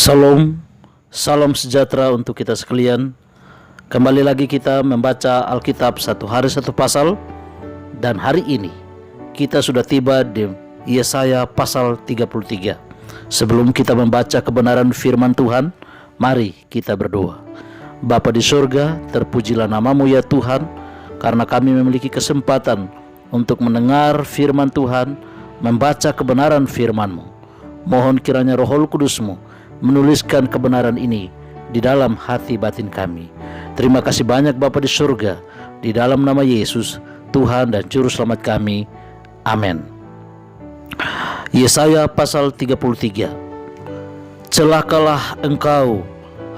Salam, salam sejahtera untuk kita sekalian. Kembali lagi kita membaca Alkitab satu hari satu pasal. Dan hari ini kita sudah tiba di Yesaya pasal 33. Sebelum kita membaca kebenaran firman Tuhan, mari kita berdoa. Bapa di surga, terpujilah namamu ya Tuhan, karena kami memiliki kesempatan untuk mendengar firman Tuhan, membaca kebenaran firman-Mu. Mohon kiranya Roh Kudus-Mu menuliskan kebenaran ini di dalam hati batin kami. Terima kasih banyak Bapa di surga, di dalam nama Yesus, Tuhan dan Juru Selamat kami. Amin. Yesaya pasal 33. Celakalah engkau,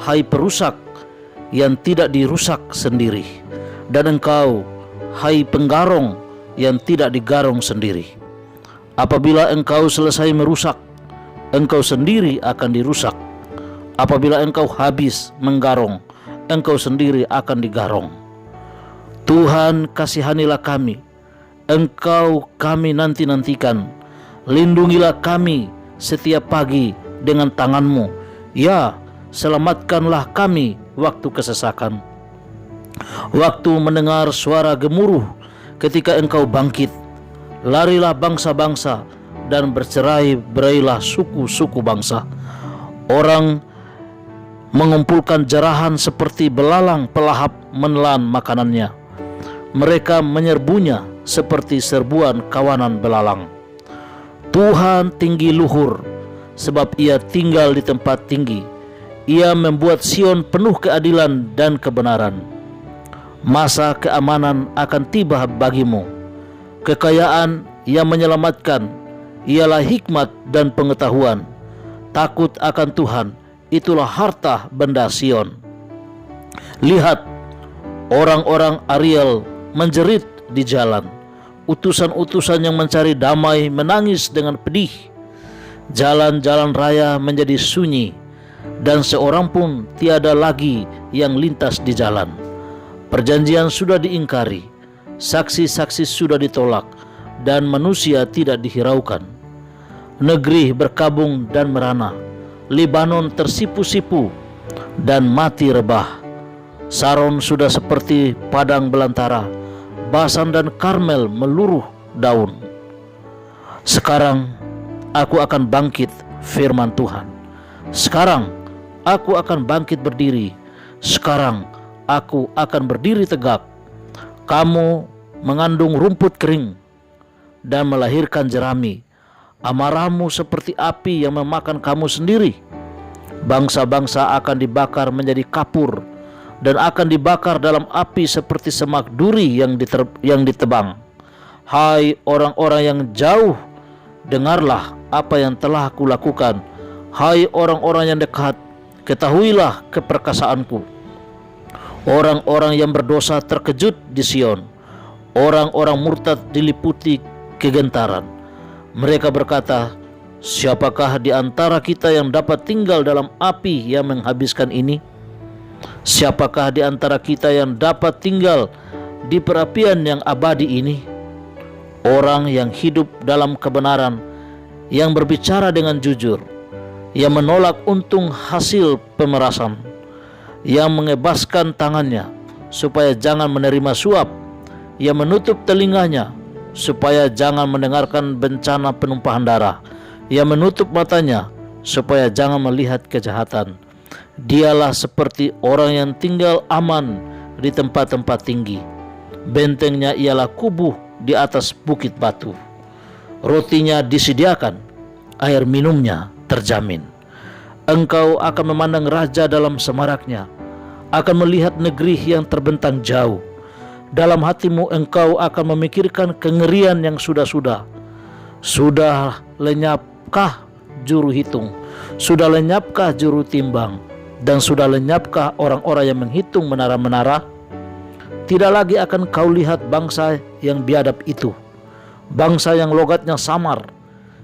hai perusak, yang tidak dirusak sendiri, dan engkau, hai penggarong, yang tidak digarong sendiri. Apabila engkau selesai merusak, engkau sendiri akan dirusak. Apabila engkau habis menggarong, engkau sendiri akan digarong. Tuhan, kasihanilah kami, Engkau kami nanti-nantikan. Lindungilah kami setiap pagi dengan tangan-Mu. Ya, selamatkanlah kami waktu kesesakan. Waktu mendengar suara gemuruh ketika Engkau bangkit, larilah bangsa-bangsa dan bercerai-berailah suku-suku bangsa. Orang mengumpulkan jarahan seperti belalang pelahap menelan makanannya. Mereka menyerbunya seperti serbuan kawanan belalang. Tuhan tinggi luhur, sebab Ia tinggal di tempat tinggi. Ia membuat Sion penuh keadilan dan kebenaran. Masa keamanan akan tiba bagimu. Kekayaan yang menyelamatkan ialah hikmat dan pengetahuan. Takut akan Tuhan, itulah harta benda Sion. Lihat, orang-orang Ariel menjerit di jalan. Utusan-utusan yang mencari damai menangis dengan pedih. Jalan-jalan raya menjadi sunyi, dan seorang pun tiada lagi yang lintas di jalan. Perjanjian sudah diingkari, saksi-saksi sudah ditolak, dan manusia tidak dihiraukan. Negeri berkabung dan merana, Libanon tersipu-sipu dan mati rebah. Saron sudah seperti padang belantara, Basan dan Karmel meluruh daun. Sekarang aku akan bangkit, firman Tuhan. Sekarang aku akan bangkit berdiri. Sekarang aku akan berdiri tegak. Kamu mengandung rumput kering dan melahirkan jerami. Amarahmu seperti api yang memakan kamu sendiri. Bangsa-bangsa akan dibakar menjadi kapur, dan akan dibakar dalam api seperti semak duri yang ditebang. Hai orang-orang yang jauh, dengarlah apa yang telah aku lakukan. Hai orang-orang yang dekat, ketahuilah keperkasaanku. Orang-orang yang berdosa terkejut di Sion. Orang-orang murtad diliputi kegentaran. Mereka berkata, siapakah di antara kita yang dapat tinggal dalam api yang menghabiskan ini? Siapakah di antara kita yang dapat tinggal di perapian yang abadi ini? Orang yang hidup dalam kebenaran, yang berbicara dengan jujur, yang menolak untung hasil pemerasan, yang mengebaskan tangannya supaya jangan menerima suap, yang menutup telinganya supaya jangan mendengarkan bencana penumpahan darah, yang menutup matanya supaya jangan melihat kejahatan. Dialah seperti orang yang tinggal aman di tempat-tempat tinggi. Bentengnya ialah kubuh di atas bukit batu. Rotinya disediakan, air minumnya terjamin. Engkau akan memandang raja dalam semaraknya, akan melihat negeri yang terbentang jauh. Dalam hatimu engkau akan memikirkan kengerian yang sudah-sudah. Sudah lenyapkah juru hitung? Sudah lenyapkah juru timbang? Dan sudah lenyapkah orang-orang yang menghitung menara-menara? Tidak lagi akan kau lihat bangsa yang biadab itu, bangsa yang logatnya samar,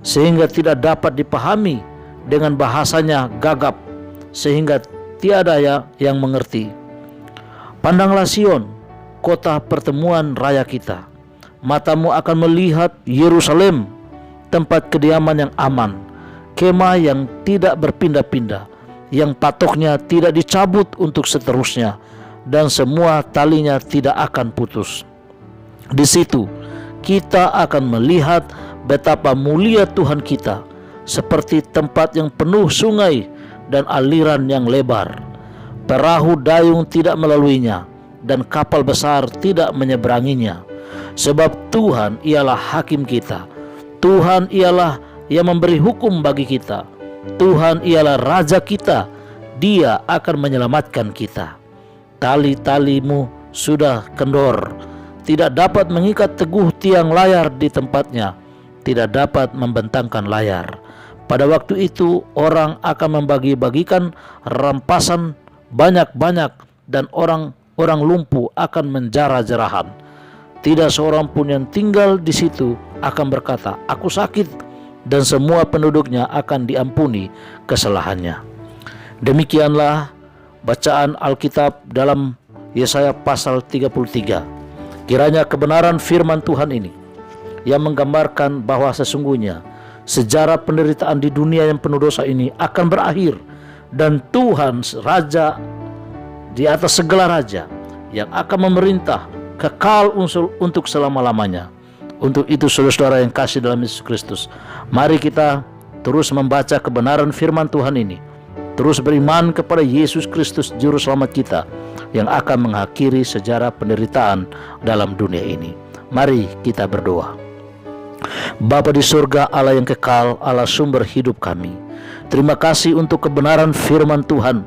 sehingga tidak dapat dipahami, dengan bahasanya gagap, sehingga tiada yang mengerti. Pandanglah Sion, kota pertemuan raya kita. Matamu akan melihat Yerusalem, tempat kediaman yang aman, kemah yang tidak berpindah-pindah, yang patoknya tidak dicabut untuk seterusnya, dan semua talinya tidak akan putus. Di situ kita akan melihat betapa mulia Tuhan kita, seperti tempat yang penuh sungai dan aliran yang lebar. Perahu dayung tidak melaluinya, dan kapal besar tidak menyeberanginya. Sebab Tuhan ialah hakim kita, Tuhan ialah yang memberi hukum bagi kita, Tuhan ialah Raja kita, Dia akan menyelamatkan kita. Tali-talimu sudah kendor, tidak dapat mengikat teguh tiang layar di tempatnya, tidak dapat membentangkan layar. Pada waktu itu orang akan membagi-bagikan rampasan banyak-banyak, dan orang lumpuh akan menjarah-jarahan. Tidak seorang pun yang tinggal di situ akan berkata, "Aku sakit," dan semua penduduknya akan diampuni kesalahannya. Demikianlah bacaan Alkitab dalam Yesaya pasal 33. Kiranya kebenaran firman Tuhan ini yang menggambarkan bahwa sesungguhnya sejarah penderitaan di dunia yang penuh dosa ini akan berakhir, dan Tuhan Raja di atas segala raja yang akan memerintah kekal untuk selama-lamanya. Untuk itu saudara-saudara yang kasih dalam Yesus Kristus, mari kita terus membaca kebenaran firman Tuhan ini, terus beriman kepada Yesus Kristus Juru Selamat kita yang akan mengakhiri sejarah penderitaan dalam dunia ini. Mari kita berdoa. Bapa di surga, Allah yang kekal, Allah sumber hidup kami, terima kasih untuk kebenaran firman Tuhan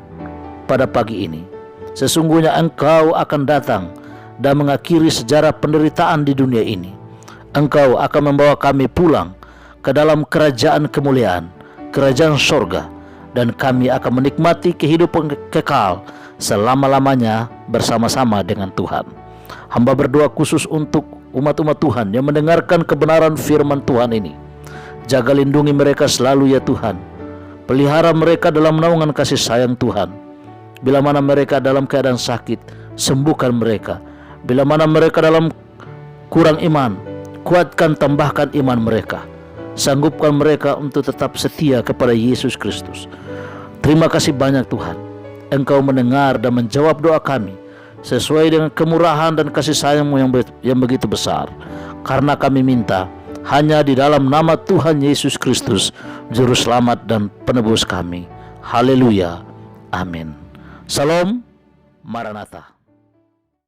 pada pagi ini. Sesungguhnya Engkau akan datang dan mengakhiri sejarah penderitaan di dunia ini. Engkau akan membawa kami pulang ke dalam kerajaan kemuliaan, kerajaan sorga, dan kami akan menikmati kehidupan kekal selama-lamanya bersama-sama dengan Tuhan. Hamba berdoa khusus untuk umat-umat Tuhan yang mendengarkan kebenaran firman Tuhan ini. Jaga lindungi mereka selalu ya Tuhan. Pelihara mereka dalam naungan kasih sayang Tuhan. Bila mana mereka dalam keadaan sakit, sembuhkan mereka. Bila mana mereka dalam kurang iman, kuatkan, tambahkan iman mereka. Sanggupkan mereka untuk tetap setia kepada Yesus Kristus. Terima kasih banyak Tuhan. Engkau mendengar dan menjawab doa kami sesuai dengan kemurahan dan kasih sayang-Mu yang begitu besar. Karena kami minta hanya di dalam nama Tuhan Yesus Kristus, Juru Selamat dan Penebus kami. Haleluya. Amin. Salam Maranatha.